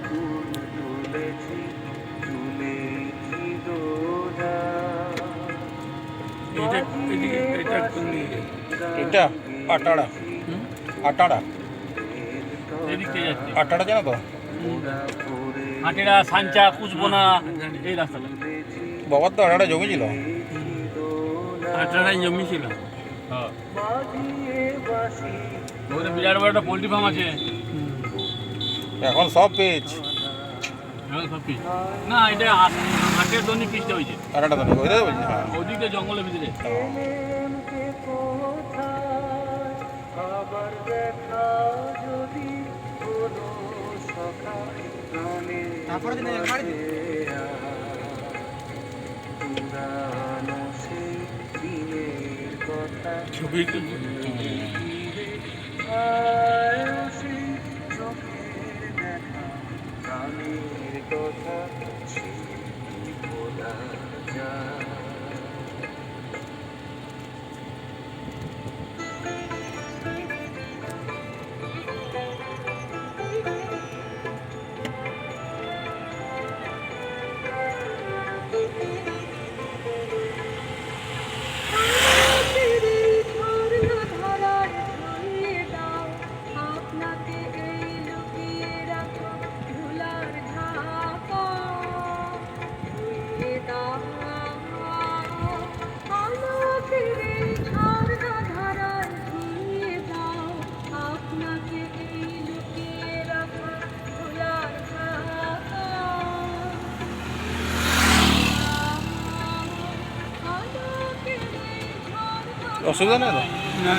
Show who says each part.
Speaker 1: ফুল তুলেছি তুলেছি দোলা
Speaker 2: এটা আটাড়া আটাড়া
Speaker 3: এদিকে যাচ্ছে
Speaker 2: আটাড়া জানো তো
Speaker 3: হাটেরা সাঞ্চা কুচবোনা এই রাস্তাটা
Speaker 2: বাবার তো আটাড়া জমি ছিল
Speaker 3: হাটেরাই জমি ছিল হ্যাঁ ওখানে বিরাট বড় একটা পোলট্রি ফার্ম আছে
Speaker 2: এখন সব পেজ
Speaker 3: হ্যাঁ সব পিস না এটা হাটের জন্য পিসটা হয়েছে
Speaker 2: আটাটা তো ওই বলছি হ্যাঁ
Speaker 3: ওদিকে জঙ্গলের ভিতরে
Speaker 1: এমকে কোথায় আবার দেখা যদি হলো সকাল পুরানো সেই দিনের কথা
Speaker 3: ছবি
Speaker 1: আয় সেই চোখের দেখা প্রাণের কথা সেই বলা যায়
Speaker 2: অসুবিধা নেই তো
Speaker 3: না